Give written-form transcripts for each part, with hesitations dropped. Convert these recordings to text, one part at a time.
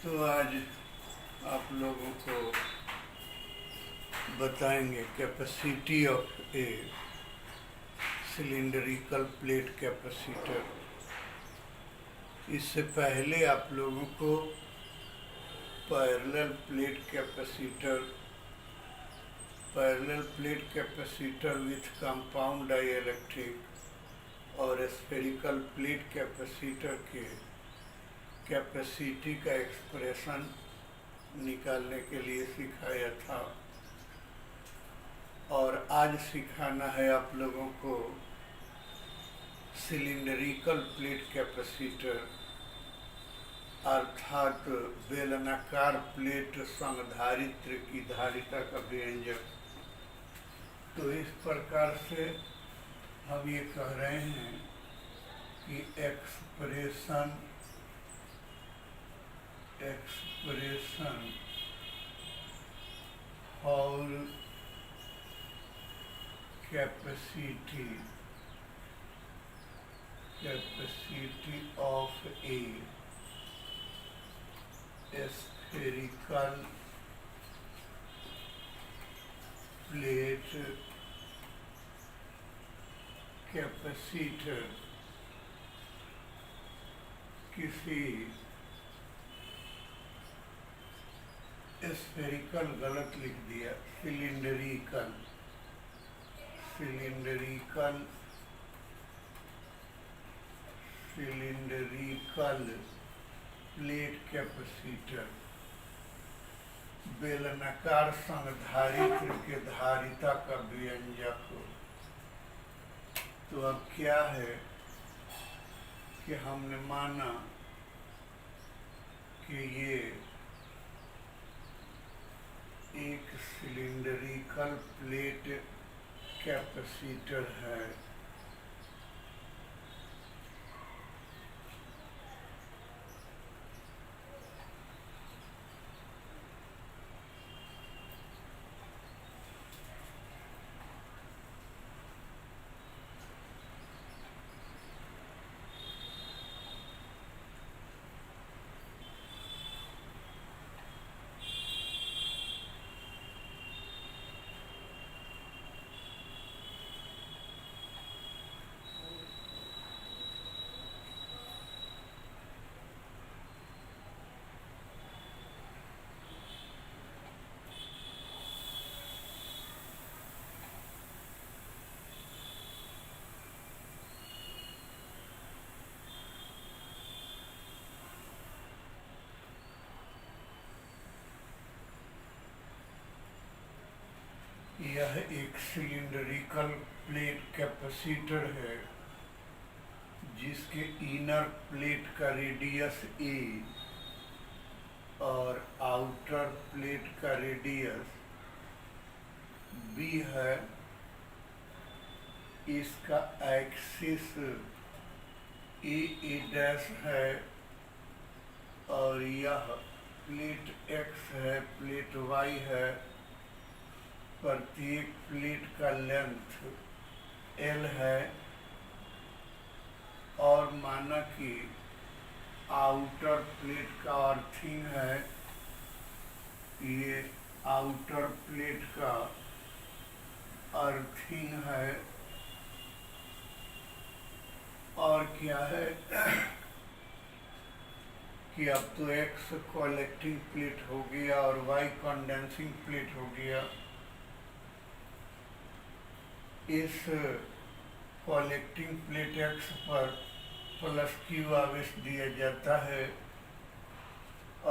तो आज आप लोगों को बताएंगे capacity of A cylindrical plate capacitor. इससे पहले आप लोगों को parallel plate capacitor with compound dielectric और स्फेरिकल प्लेट कैपेसिटर के कैपेसिटी का एक्सप्रेशन निकालने के लिए सिखाया था, और आज सिखाना है आप लोगों को सिलिंडरिकल प्लेट कैपेसिटर अर्थात बेलनाकार प्लेट संधारित्र की धारिता का व्यंजक। तो इस प्रकार से हम ये कह रहे हैं कि एक्सप्रेशन और capacity of A spherical plate capacitor किसी स्फेरिकल गलत लिख दिया, सिलिंडरिकल प्लेट कैपेसिटर बेलनाकार संधारित्र के धारिता का व्यंजक। तो अब क्या है कि हमने माना कि ये एक सिलिंडरिकल प्लेट कैपेसिटर है। यह एक सिलिंडरिकल प्लेट कैपेसिटर है जिसके इनर प्लेट का रेडियस ए और आउटर प्लेट का रेडियस बी है। इसका एक्सिस ए डैश है और यह प्लेट एक्स है, प्लेट वाई है। प्रत्येक प्लेट का लेंथ L है और माना कि आउटर प्लेट का अर्थिंग है, ये आउटर प्लेट का अर्थिंग है। और क्या है कि अब तो X कलेक्टिंग प्लेट हो गया और Y कंडेंसिंग प्लेट हो गया। इस कलेक्टिंग प्लेट X पर प्लस Q आवेश दिया जाता है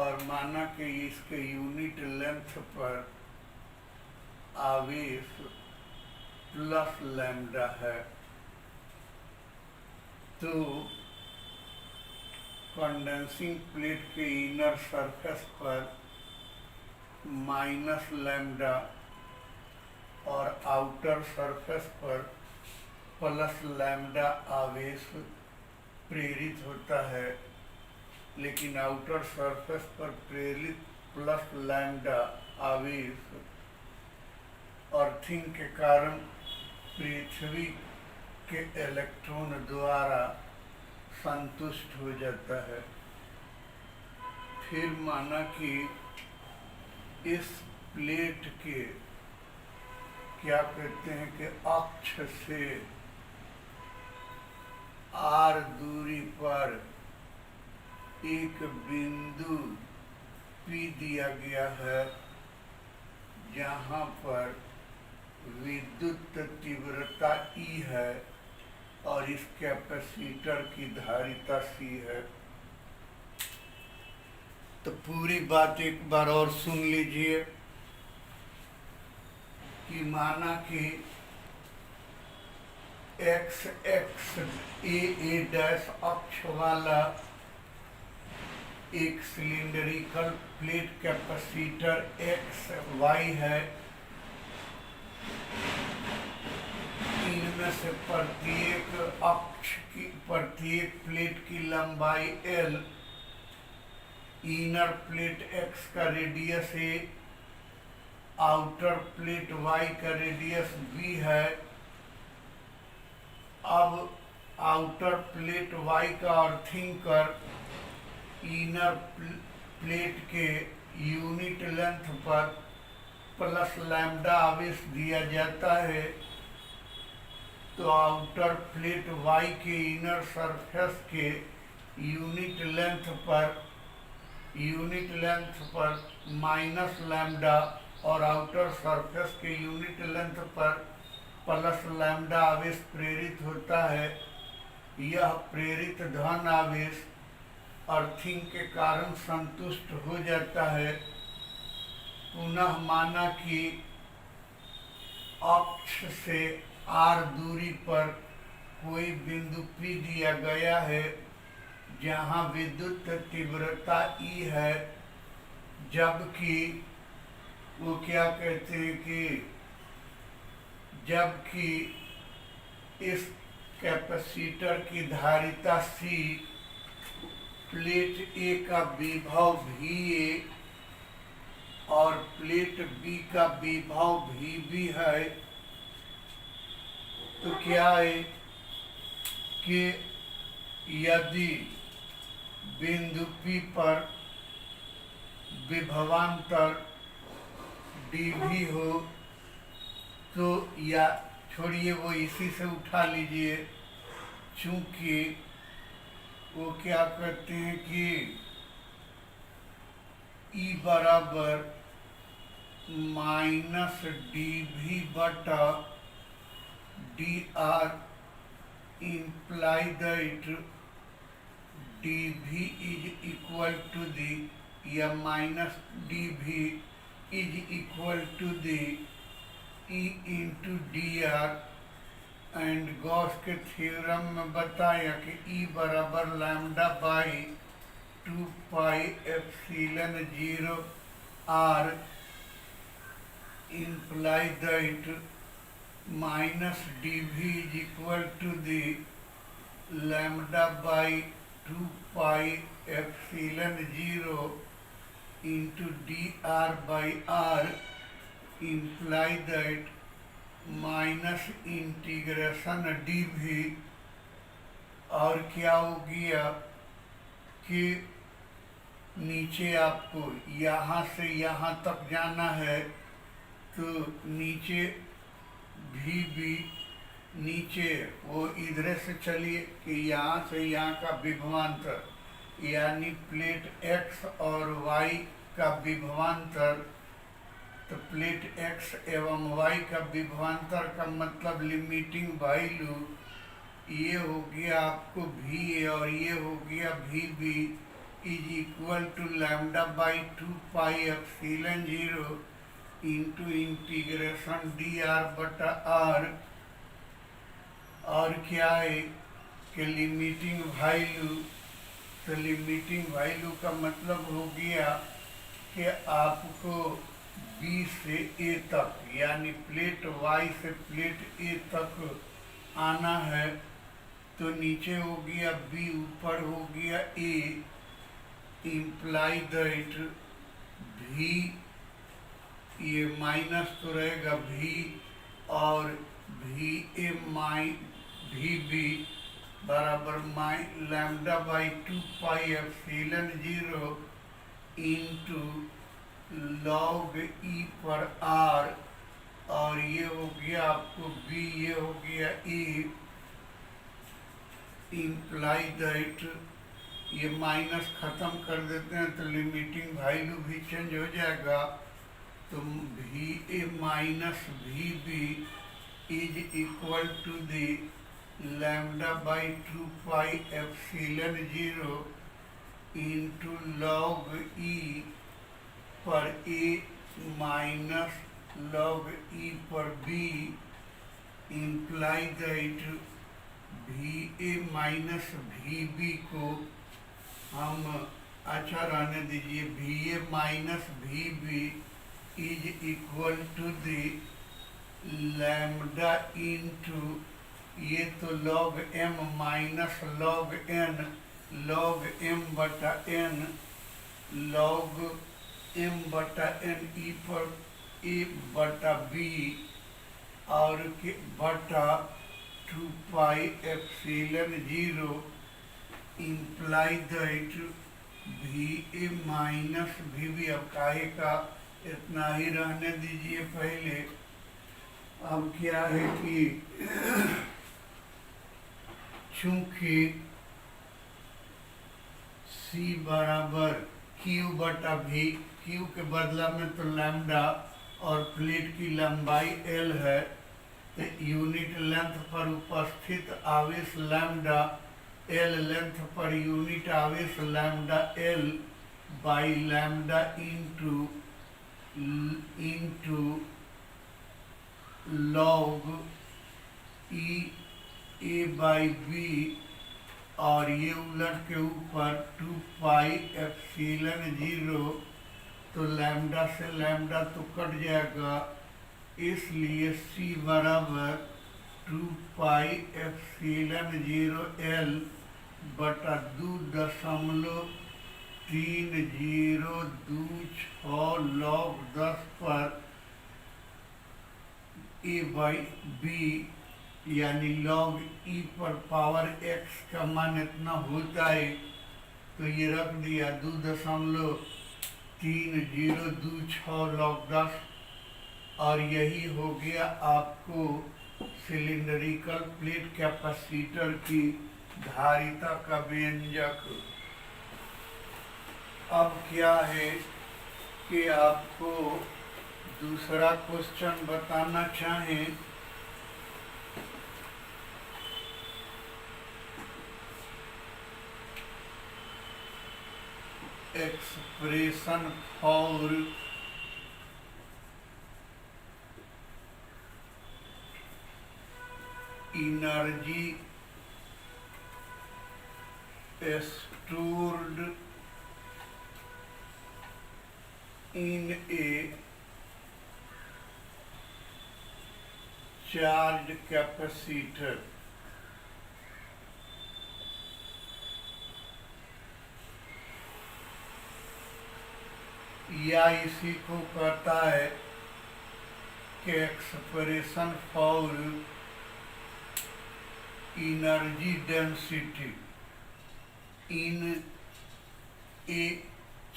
और माना कि इसके यूनिट लेंथ पर आवेश प्लस लैम्डा है। तो कंडेंसिंग प्लेट के इनर सरफेस पर माइनस लैम्डा और आउटर सरफेस पर प्लस लैम्डा आवेश प्रेरित होता है, लेकिन आउटर सरफेस पर प्रेरित प्लस लैम्डा आवेश अर्थिंग के कारण पृथ्वी के इलेक्ट्रॉन द्वारा संतुष्ट हो जाता है। फिर माना कि इस प्लेट के क्या कहते हैं कि अक्ष से r दूरी पर एक बिंदु P दिया गया है, जहाँ पर विद्युत तीव्रता E है और इस कैपेसिटर की धारिता C है। तो पूरी बात एक बार और सुन लीजिए कि माना कि x x a डैश अक्ष वाला एक cylindrical plate capacitor x y है। इनमें से प्रत्येक प्लेट की लंबाई L, इनर प्लेट x का radius a, outer plate y का रेडियस b है। अब आउटर प्लेट y का अर्थिंग कर इनर प्लेट के यूनिट लेंथ पर प्लस लैम्डा आवेश दिया जाता है। तो आउटर प्लेट y के इनर सरफेस के यूनिट लेंथ पर माइनस लैम्डा और आउटर सरफेस के यूनिट लेंथ पर प्लस लैम्डा आवेश प्रेरित होता है। यह प्रेरित धन आवेश अर्थिंग के कारण संतुष्ट हो जाता है। पुनः माना कि अक्ष से r दूरी पर कोई बिंदु P दिया गया है, जहाँ विद्युत तीव्रता E है, जबकि वो क्या कहते हैं कि जबकि इस कैपेसिटर की धारिता C, प्लेट A का विभव VA और प्लेट B का विभव VB है। तो क्या है कि यदि बिंदु P पर विभवांतर dV हो, तो या छोड़िए वो इसी से उठा लीजिए, चूंकि वो क्या कहते हैं कि E बराबर माइनस dV बटा dr imply that dV is equal to the या minus dV is equal to the E into dr। And Gauss के थ्योरम में बताया कि E बराबर lambda by 2 pi epsilon 0 r imply that minus dV is equal to the lambda by 2 pi epsilon 0 into dr by r imply that minus integration dV। और क्या हो गया कि नीचे आपको यहाँ से यहाँ तक जाना है, तो नीचे VB, नीचे वो इधर से चलिए कि यहाँ से यहाँ का विभवांतर यानी प्लेट X और Y का विभवांतर। तो प्लेट X एवं Y का विभवांतर का मतलब लिमिटिंग वैल्यू ये हो गया आपको VA और ये हो गया VB is equal to lambda by 2 pi epsilon 0 into integration dr बटा r। और क्या है कि लिमिटिंग वैल्यू, तो लिमिटिंग वैल्यू का मतलब हो गया कि आपको B से A तक यानी प्लेट Y से प्लेट A तक आना है। तो नीचे हो गया B, ऊपर हो गया A, इम्प्लाई दैट V, ये माइनस तो रहेगा V और VA VB बराबर lambda by 2 pi epsilon 0 into log e पर आर, और ये हो गया आपको बी, ये हो गया ई, इम्प्लाई दैट, ये माइनस खत्म कर देते हैं तो लिमिटिंग वैल्यू भी चेंज हो जाएगा। तो V A minus V B is equal to the lambda by 2 pi epsilon 0 into log e पर ए माइनस लॉग ई पर B, imply that V A minus V B को हम अच्छा रहने दीजिए, V A minus V B is equal to the lambda into, ये तो log M minus log N, log M बटा एन, लॉग एम बटा एन ई पर ए बटा बी, और के बटा 2 pi epsilon 0 imply that V A minus V B. अब काहे का इतना ही रहने दीजिए पहले। अब क्या है कि चूंकि C बराबर Q बटा V, Q के बदला में तो लैम्डा और प्लेट की लंबाई L है, तो यूनिट लेंथ पर उपस्थित आवेश लैम्डा L, लेंथ पर यूनिट आवेश lambda L by lambda into log e A by B, और ये उलट के ऊपर 2 पाई एप्सिलॉन 0, तो लैम्डा से लैम्डा तो कट जाएगा, इसलिए C बराबर 2 पाई एप्सिलॉन 0 L बटा 2.3026 लॉग 10 पर ए बाई बी, यानी लॉग ई पर पावर x का मान इतना होता है, तो ये रख दिया 2.3026 लॉग 10, और यही हो गया आपको सिलिंड्रिकल प्लेट कैपेसिटर की धारिता का व्यंजक। अब क्या है कि आपको दूसरा क्वेश्चन बताना चाहें। Expression for energy stored in a charged capacitor, या इसी को कहता है कि expression for energy density in A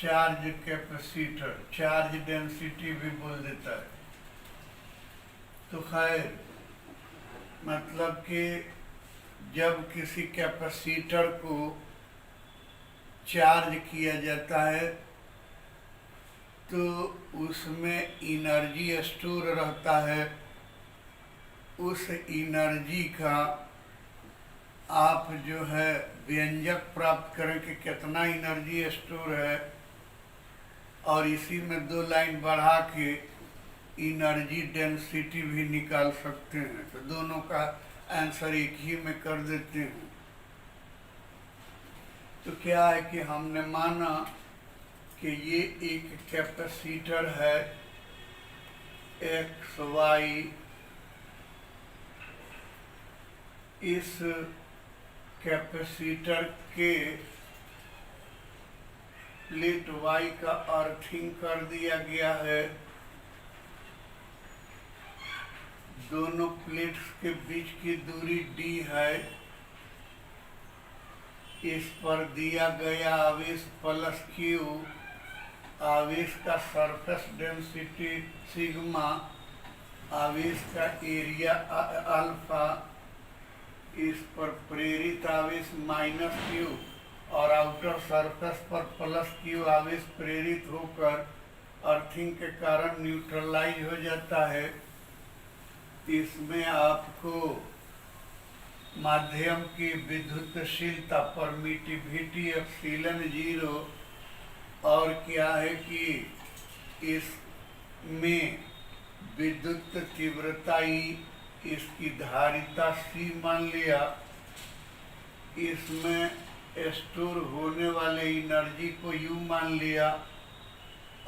charge capacitor, charge density भी बोल देता है। तो खैर मतलब कि जब किसी कैपेसिटर को चार्ज किया जाता है तो उसमें एनर्जी स्टोर रहता है। उस एनर्जी का आप जो है व्यंजक प्राप्त करें कि कितना एनर्जी स्टोर है, और इसी में 2 लाइन बढ़ा के एनर्जी डेंसिटी भी निकाल सकते हैं। तो दोनों का आंसर एक ही में कर देते हैं। तो क्या है कि हमने माना कि ये एक कैपेसिटर है एक्स वाई, इस कैपेसिटर के प्लेट वाई का अर्थिंग कर दिया गया है। दोनों प्लेट्स के बीच की दूरी d है। इस पर दिया गया आवेश प्लस Q, आवेश का सरफेस डेंसिटी सिग्मा, आवेश का एरिया अल्फा, इस पर प्रेरित आवेश माइनस क्यू और आउटर सरफेस पर प्लस क्यू आवेश प्रेरित होकर अर्थिंग के कारण न्यूट्रलाइज हो जाता है। इसमें आपको माध्यम की विद्युतशीलता परमिटिविटी एप्सिलॉन 0 और क्या है कि इसमें विद्युत तीव्रता ई, इसकी धारिता सी मान लिया, इसमें स्टोर होने वाले एनर्जी को यू मान लिया,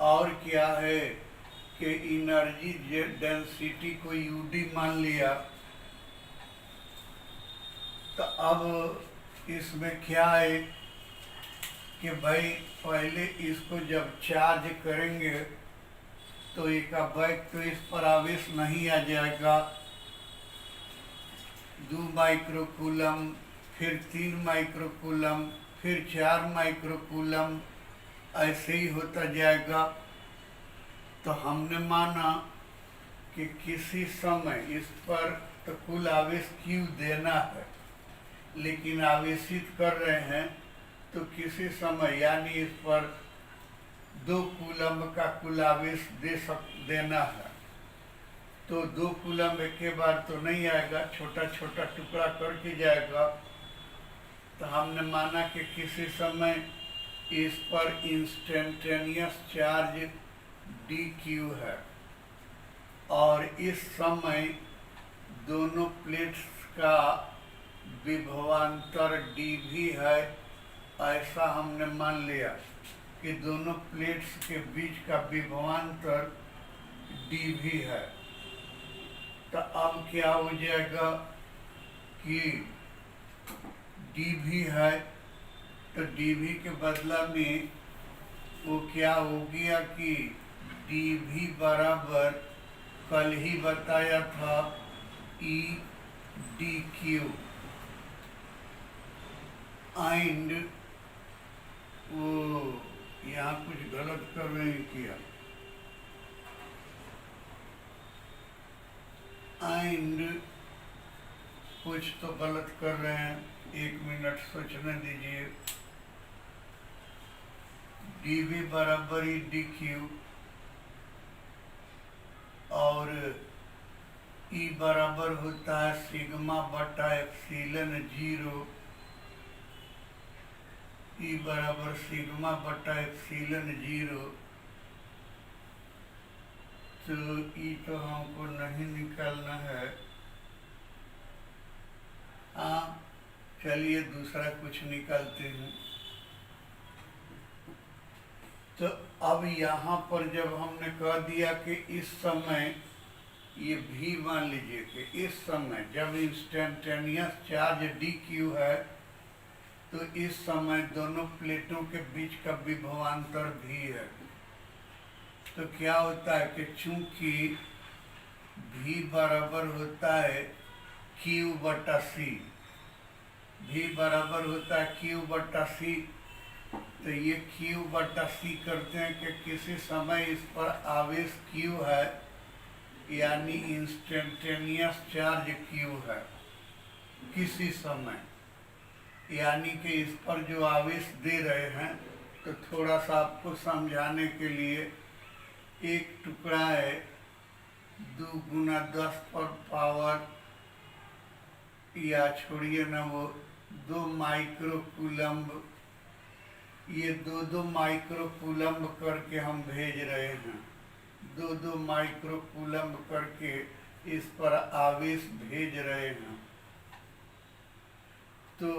और क्या है कि एनर्जी डेंसिटी को यूडी मान लिया। तो अब इसमें क्या है कि भाई पहले इसको जब चार्ज करेंगे तो एकाएक तो इस पर आवेश नहीं आ जाएगा, 2 माइक्रोकूलम, फिर 3 माइक्रोकूलम, फिर 4 माइक्रोकूलम, ऐसे ही होता जाएगा। तो हमने माना कि किसी समय इस पर तो कुल आवेश क्यू देना है, लेकिन आवेशित कर रहे हैं तो किसी समय यानी इस पर 2 कूलम का कुल आवेश देना है। तो 2 कूलम एक के बार तो नहीं आएगा, छोटा छोटा टुकड़ा करके जाएगा। तो हमने माना कि किसी समय इस पर इंस्टेंटेनियस चार्ज डी क्यू है और इस समय दोनों प्लेट्स का विभवांतर डी भी है, ऐसा हमने मान लिया कि दोनों प्लेट्स के बीच का विभवांतर डी भी है। तो अब क्या हो जाएगा कि डी भी है, तो डी भी के बदला में वो क्या हो गया कि डी भी बराबर कल ही बताया था ई डी क्यू एंड वो यहाँ कुछ गलत कर रहे हैं किया, एंड कुछ तो गलत कर रहे हैं, 1 मिनट सोचने दीजिए। डी वी बराबर ई डी क्यू और ई बराबर होता है सिग्मा बटा एप्सिलॉन 0, ई बराबर सिग्मा बटा एप्सिलॉन 0। तो ई तो हमको नहीं निकालना है, हाँ चलिए दूसरा कुछ निकालते हैं। तो अब यहाँ पर जब हमने कह दिया कि इस समय ये भी मान लीजिए कि इस समय जब इंस्टेंटेनियस चार्ज डी क्यू है तो इस समय दोनों प्लेटों के बीच का विभवांतर भी है। तो क्या होता है कि चूंकि भी बराबर होता है क्यू बटा सी, भी बराबर होता है क्यू बटा सी, तो ये क्यू बटा सी करते हैं कि किसी समय इस पर आवेश क्यू है यानी इंस्टेंटेनियस चार्ज क्यू है किसी समय, यानी कि इस पर जो आवेश दे रहे हैं। तो थोड़ा सा आपको समझाने के लिए एक टुकड़ा है 2 × 10 पर पावर, या छोड़िए ना वो 2 माइक्रोकूलम्ब, ये 2-2 माइक्रोकूलम्ब करके हम भेज रहे हैं, 2-2 माइक्रोकूलम्ब करके इस पर आवेश भेज रहे हैं। तो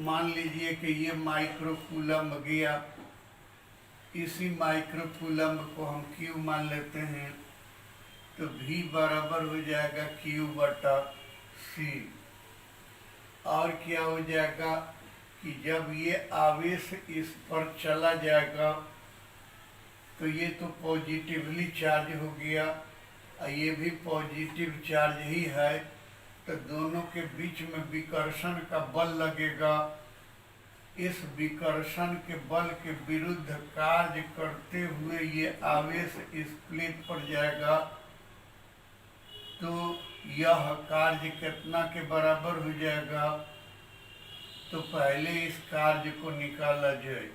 मान लीजिए कि ये माइक्रोकूलम्ब गया, इसी माइक्रोकूलम्ब को हम क्यू मान लेते हैं, तो भी बराबर हो जाएगा क्यू बटा सी। और क्या हो जाएगा कि जब ये आवेश इस पर चला जाएगा तो ये तो पॉजिटिवली चार्ज हो गया, ये भी पॉजिटिव चार्ज ही है, तो दोनों के बीच में विकर्षण का बल लगेगा इस विकर्षण के बल के विरुद्ध कार्य करते हुए ये आवेश इस प्लेट पर जाएगा, तो यह कार्य कितना के बराबर हो जाएगा। तो पहले इस कार्य को निकाला जाए।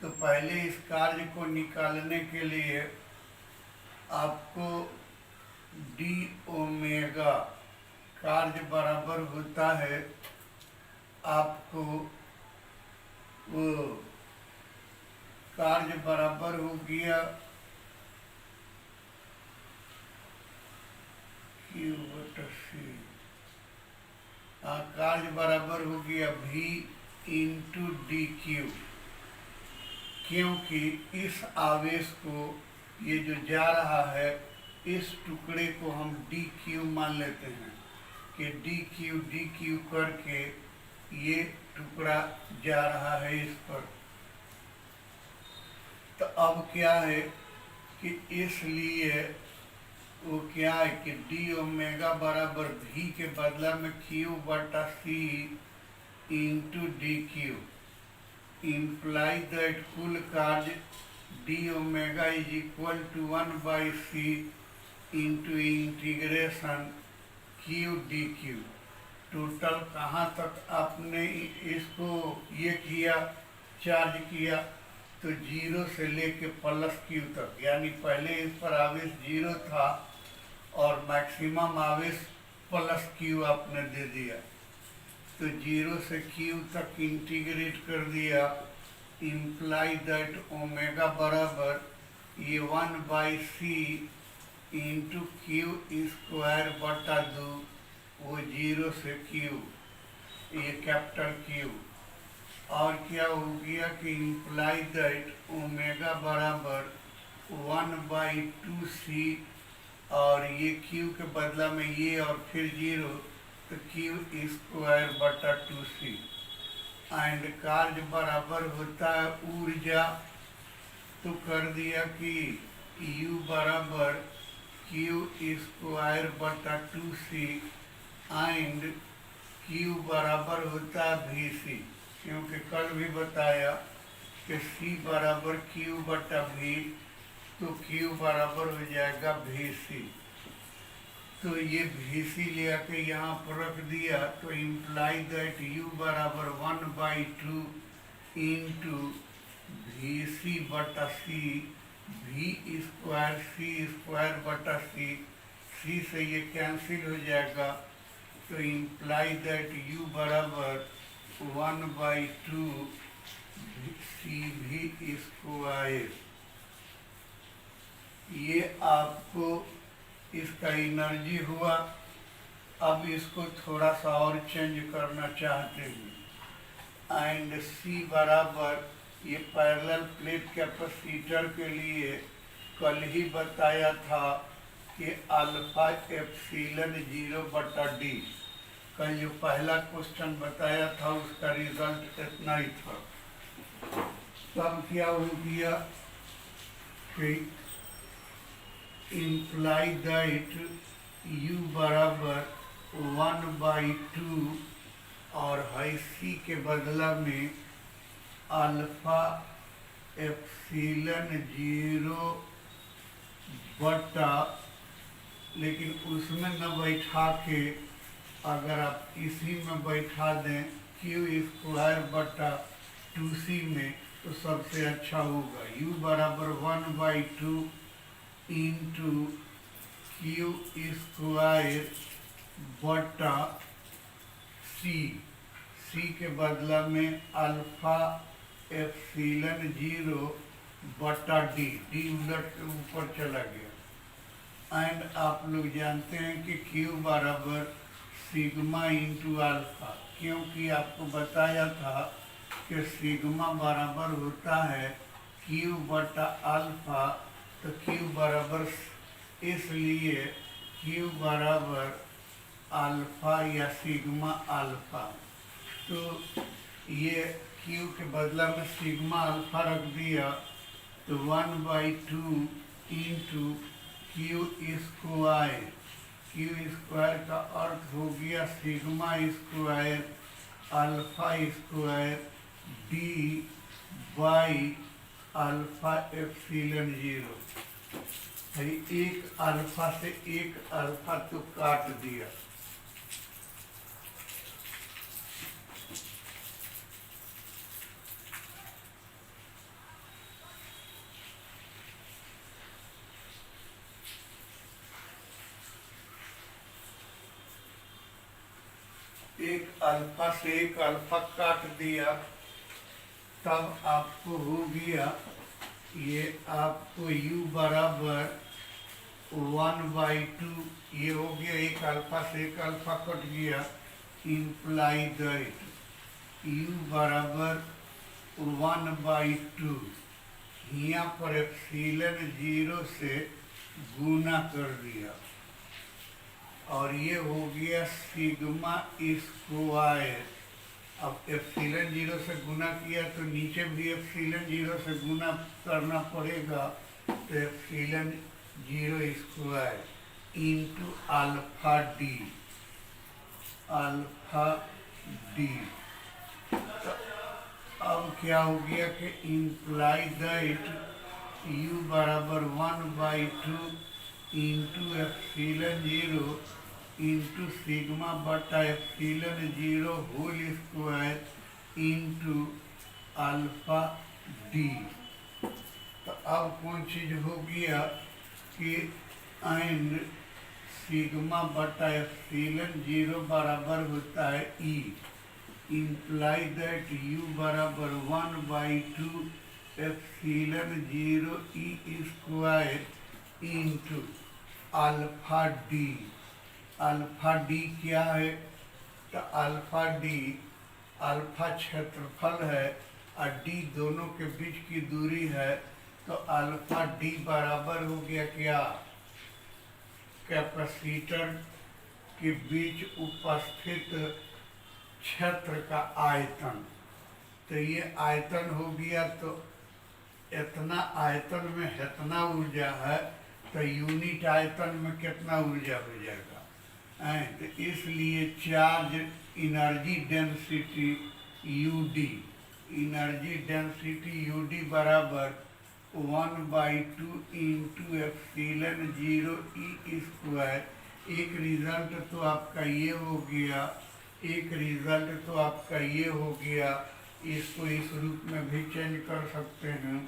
तो पहले इस कार्य को निकालने के लिए आपको डी ओमेगा कार्य बराबर होता है, आपको वो कार्य बराबर हो गया Q बटा C। कार्य बराबर हो गया V इंटू डी क्यू, क्योंकि इस आवेश को ये जो जा रहा है इस टुकड़े को हम डी क्यू मान लेते हैं कि डी क्यू करके ये टुकड़ा जा रहा है इस पर। तो अब क्या है कि इसलिए वो क्या है कि डी ओमेगा बराबर भी के बदला में क्यू बटा C into D Q imply that कुल कार्य D omega is equal to 1/c into integration Q D Q. Total कहाँ तक आपने इसको ये किया, चार्ज किया, तो 0 से लेके प्लस क्यू तक, यानी पहले इस पर आवेश 0 था और मैक्सिमम आवेश प्लस क्यू आपने दे दिया। तो 0 से क्यू तक इंटीग्रेट कर दिया, इम्प्लाई दैट ओमेगा बराबर ये 1/c इंटू क्यू स्क्वायर बटा 2, वो 0 से क्यू, ये कैपिटल क्यू। और क्या हो गया कि इम्प्लाई दैट ओमेगा बराबर 1/2c, और ये क्यू के बदला में ये और फिर 0, तो क्यू स्क्वायर बटा 2c। एंड कार्य बराबर होता है ऊर्जा, तो कर दिया कि U बराबर क्यू स्क्वायर बटा 2c एंड Q बराबर होता है Vc, क्योंकि कल भी बताया कि C बराबर Q बटा V, तो Q बराबर हो जाएगा Vc। तो ये Vc ले आके यहाँ पर रख दिया, तो इम्प्लाई दैट U बराबर 1/2 इंटू Vc बटा C, V square C square बटा C से ये कैंसिल हो जाएगा। तो इम्प्लाई दैट U बराबर 1/2 CV स्क्वायर। ये आपको इसका एनर्जी हुआ। अब इसको थोड़ा सा और चेंज करना चाहते हैं, एंड C बराबर ये पैरेलल प्लेट कैपेसिटर के लिए कल ही बताया था कि अल्फा एप्सिलॉन 0 बटा डी। कल जो पहला क्वेश्चन बताया था उसका रिजल्ट इतना ही था। तब क्या हो गया कि इम्प्लाई दैट U बराबर 1/2 और है C के बदला में अल्फा एप्सिलॉन 0 बटा, लेकिन उसमें न बैठा के अगर आप इसी में बैठा दें क्यू स्क्वायर बटा 2c में, तो सबसे अच्छा होगा। U बराबर 1/2 इंटू क्यू स्क्वायर बटा C के बदला में अल्फा एप्सिलॉन 0 बटा डी उलट के ऊपर चला गया। एंड आप लोग जानते हैं कि Q बराबर सिग्मा इंटू अल्फा, क्योंकि आपको बताया था कि सिग्मा बराबर होता है Q बटा अल्फा। तो Q बराबर, इसलिए Q बराबर अल्फा या सिग्मा अल्फा। तो ये Q के बदला में सिग्मा अल्फा रख दिया, तो 1/2 into Q square. Q square का अर्थ हो गया sigma square alpha square D by alpha epsilon zero. एक अल्फा से एक अल्फा तो काट दिया, एक अल्फा से एक अल्फा काट दिया, तब आपको हो गया ये आपको u बराबर 1/2, ये हो गया एक अल्फा से एक अल्फा कट गया, इम्प्लाई दैट u बराबर 1/2, यहाँ पर एप्सिलॉन जीरो से गुना कर दिया और ये हो गया सिग्मा स्क्वायर। अब एप्सिलॉन जीरो से गुना किया तो नीचे भी एप्सिलॉन जीरो से गुना करना पड़ेगा, तो epsilon zero square into alpha D, alpha D. तो अब क्या हो गया कि इम्प्लाई दैट u बराबर 1/2 into epsilon zero into sigma बटा epsilon zero whole square into alpha D. तो अब कौन चीज हो गया कि एंड सिग्मा बटा एप्सिलॉन जीरो बराबर होता है ई, इम्प्लाई दैट u बराबर 1/2 epsilon zero E square into alpha D. Alpha D क्या है? तो अल्फा डी, अल्फा क्षेत्रफल है और डी दोनों के बीच की दूरी है, तो अल्फा डी बराबर हो गया क्या? कैपेसिटर के बीच उपस्थित क्षेत्र का आयतन। तो ये आयतन हो गया, तो इतना आयतन में इतना ऊर्जा है, तो यूनिट आयतन में कितना ऊर्जा हो जाएगा? तो इसलिए charge energy density UD, energy density UD बराबर 1/2 into epsilon zero E square. एक रिजल्ट तो आपका ये हो गया, एक रिजल्ट तो आपका ये हो गया, इसको इस रूप में भी चेंज कर सकते हैं।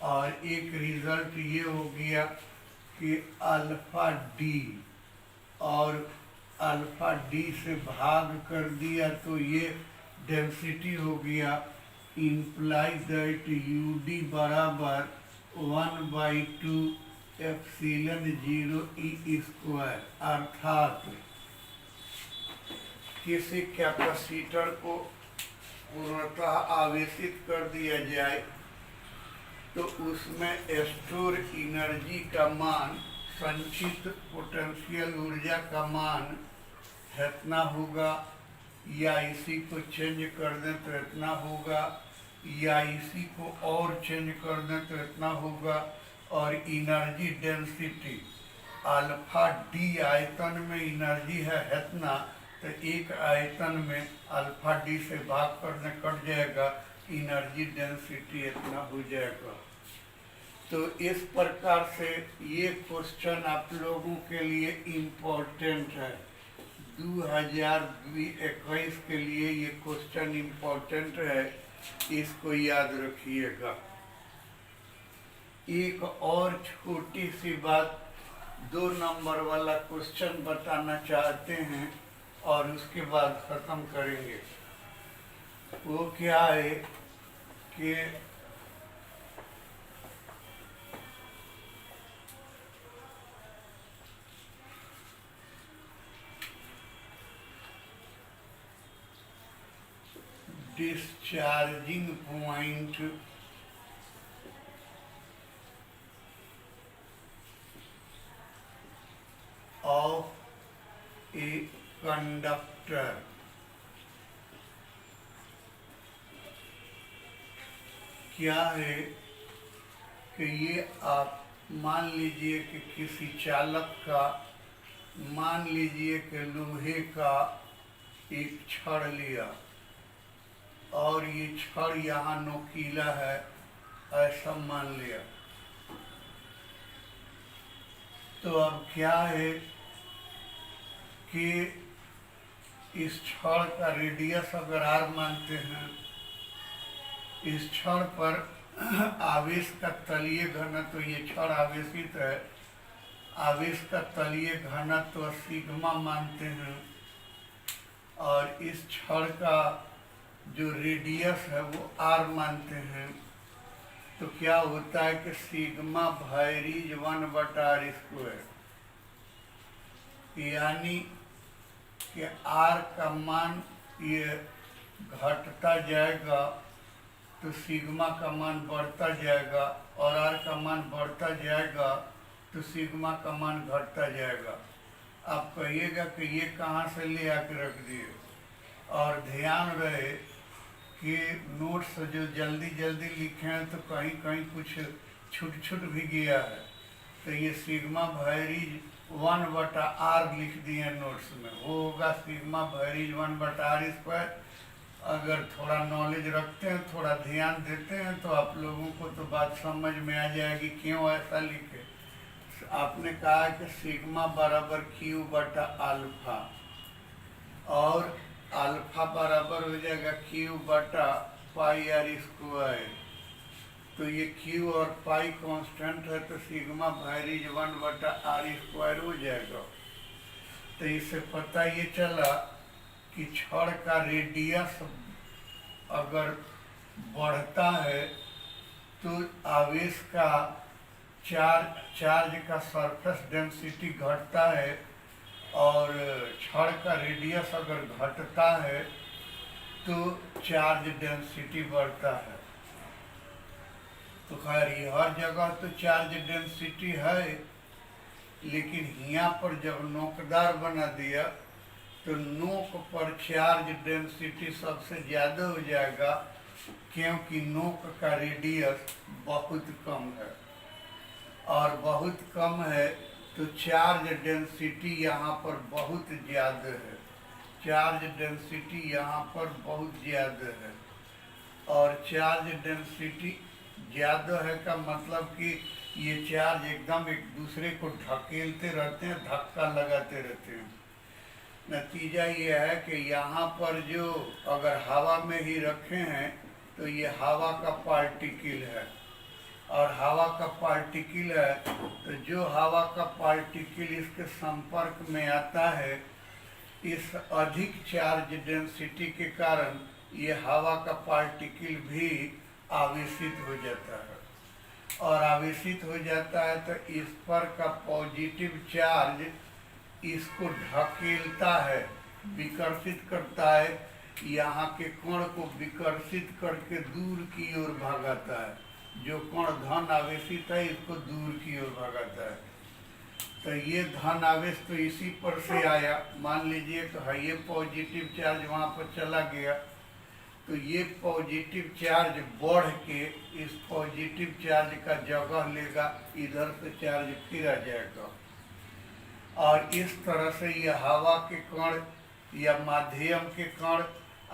और एक रिजल्ट ये हो गया कि अल्फा डी, और अल्फा डी से भाग कर दिया तो ये डेंसिटी हो गया, इम्प्लाई दैट यू डी बराबर 1/2 एप्सिलॉन जीरो ई स्क्वायर। अर्थात किसी कैपेसिटर को पूर्णतः आवेशित कर दिया जाए तो उसमें स्टोर एनर्जी का मान, संचित पोटेंशियल ऊर्जा का मान इतना होगा, या इसी को चेंज कर दें तो इतना होगा, या इसी को और चेंज कर दें तो इतना होगा। और एनर्जी डेंसिटी अल्फा डी आयतन में एनर्जी है इतना, तो एक आयतन में अल्फा डी से भाग करने कट जाएगा, एनर्जी डेंसिटी इतना हो जाएगा। तो इस प्रकार से ये क्वेश्चन आप लोगों के लिए इम्पोर्टेंट है, 2021 के लिए ये क्वेश्चन इम्पोर्टेंट है, इसको याद रखिएगा। एक और छोटी सी बात 2 नंबर वाला क्वेश्चन बताना चाहते हैं और उसके बाद ख़त्म करेंगे। वो क्या है कि discharging point of a conductor. क्या है कि ये आप मान लीजिए कि किसी चालक का, मान लीजिए कि लोहे का एक छड़ लिया और ये छड़ यहाँ नोकीला है, ऐसा मान लिया। तो अब क्या है कि इस छड़ का रेडियस अगर r मानते हैं, इस छड़ पर आवेश का तलीय घनत्व, ये छड़ आवेशित है, आवेश का तलीय घनत्व सिग्मा मानते हैं, और इस छड़ का जो रेडियस है वो r मानते हैं। तो क्या होता है कि सिग्मा वायरीज 1/r², यानी कि r का मान ये घटता जाएगा तो सिग्मा का मान बढ़ता जाएगा, और r का मान बढ़ता जाएगा तो सिग्मा का मान घटता जाएगा। आप कहिएगा कि ये कहाँ से ले आके रख दिए। और ध्यान रहे कि नोट्स जो जल्दी जल्दी लिखे हैं तो कहीं कहीं कुछ छूट भी गया है। तो ये सिग्मा वायरीज 1/r लिख दिए नोट्स में, वो होगा सिग्मा वायरीज 1/r²। अगर थोड़ा नॉलेज रखते हैं, थोड़ा ध्यान देते हैं, तो आप लोगों को तो बात समझ में आ जाएगी क्यों ऐसा लिखे। आपने कहा कि सिग्मा बराबर Q/α, और अल्फा बराबर हो जाएगा Q/πr²। तो ये Q और पाई कांस्टेंट है, तो सिग्मा वायरीज 1/r² हो जाएगा। तो इससे पता ये चला कि छड़ का रेडियस अगर बढ़ता है तो आवेश का चार्ज का सरफेस डेंसिटी घटता है, और छड़ का रेडियस अगर घटता है तो चार्ज डेंसिटी बढ़ता है। तो खैर ये हर जगह तो चार्ज डेंसिटी है, लेकिन यहाँ पर जब नोकदार बना दिया तो नोक पर चार्ज डेंसिटी सबसे ज़्यादा हो जाएगा, क्योंकि नोक का रेडियस बहुत कम है, और बहुत कम है तो चार्ज डेंसिटी यहाँ पर बहुत ज़्यादा है। चार्ज डेंसिटी यहाँ पर बहुत ज़्यादा है, और चार्ज डेंसिटी ज़्यादा है का मतलब कि ये चार्ज एकदम एक दूसरे को ढकेलते रहते हैं, धक्का लगाते रहते हैं। नतीजा ये है कि यहाँ पर जो अगर हवा में ही रखे हैं तो ये हवा का पार्टिकल है, और हवा का पार्टिकल है तो जो हवा का पार्टिकल इसके संपर्क में आता है, इस अधिक चार्ज डेंसिटी के कारण ये हवा का पार्टिकल भी आवेशित हो जाता है, और आवेशित हो जाता है तो इस पर का पॉजिटिव चार्ज इसको ढकेलता है, विकर्षित करता है, यहाँ के कण को विकर्षित करके दूर की ओर भगाता है। जो कण धन आवेशित है इसको दूर की ओर भगाता है। तो ये धन आवेश तो इसी पर से आया, मान लीजिए तो है ये पॉजिटिव चार्ज वहाँ पर चला गया, तो ये पॉजिटिव चार्ज बढ़ के इस पॉजिटिव चार्ज का जगह लेगा, इधर से चार्ज फिर आ जाएगा, और इस तरह से ये हवा के कण या माध्यम के कण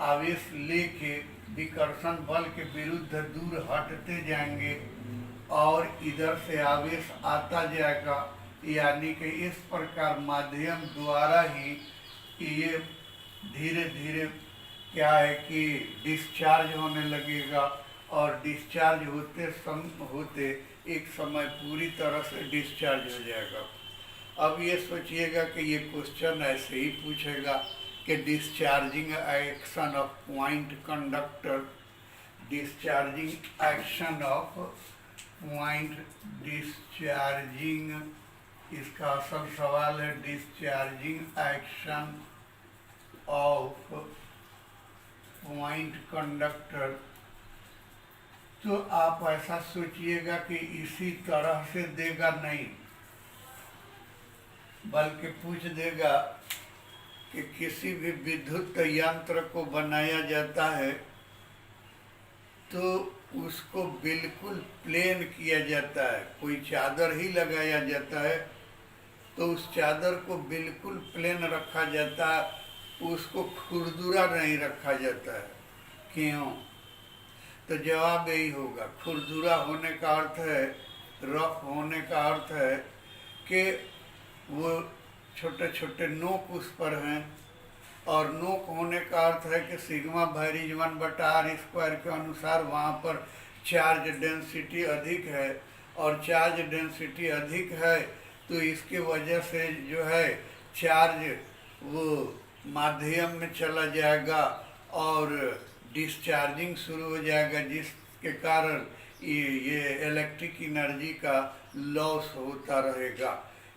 आवेश लेके विकर्षण बल के विरुद्ध दूर हटते जाएंगे, और इधर से आवेश आता जाएगा, यानी कि इस प्रकार माध्यम द्वारा ही ये धीरे धीरे क्या है कि डिस्चार्ज होने लगेगा, और डिस्चार्ज होते एक समय पूरी तरह से डिस्चार्ज हो जाएगा। अब ये सोचिएगा कि ये क्वेश्चन ऐसे ही पूछेगा कि discharging action of point conductor, discharging action of point, discharging, इसका असल सवाल है discharging action of point conductor. तो आप ऐसा सोचिएगा कि इसी तरह से देगा नहीं, बल्कि पूछ देगा कि किसी भी विद्युत यंत्र को बनाया जाता है तो उसको बिल्कुल प्लेन किया जाता है, कोई चादर ही लगाया जाता है तो उस चादर को बिल्कुल प्लेन रखा जाता है, उसको खुरदुरा नहीं रखा जाता है। क्यों? तो जवाब यही होगा, खुरदुरा होने का अर्थ है, रफ होने का अर्थ है कि वो छोटे छोटे नोक उस पर हैं, और नोक होने का अर्थ है कि सिग्मा वाइज 1/r² के अनुसार वहाँ पर चार्ज डेंसिटी अधिक है, और चार्ज डेंसिटी अधिक है तो इसके वजह से जो है चार्ज वो माध्यम में चला जाएगा और डिस्चार्जिंग शुरू हो जाएगा, जिसके कारण ये इलेक्ट्रिक एनर्जी का लॉस होता रहेगा।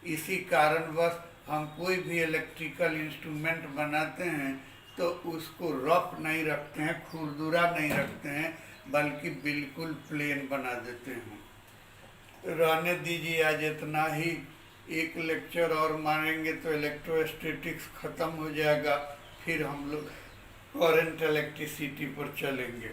इसी कारणवश हम कोई भी इलेक्ट्रिकल इंस्ट्रूमेंट बनाते हैं तो उसको रफ नहीं रखते हैं, खुरदुरा नहीं रखते हैं, बल्कि बिल्कुल प्लेन बना देते हैं। रहने दीजिए, आज इतना ही। एक लेक्चर और मारेंगे तो इलेक्ट्रोस्टैटिक्स ख़त्म हो जाएगा, फिर हम लोग करंट इलेक्ट्रिसिटी पर चलेंगे।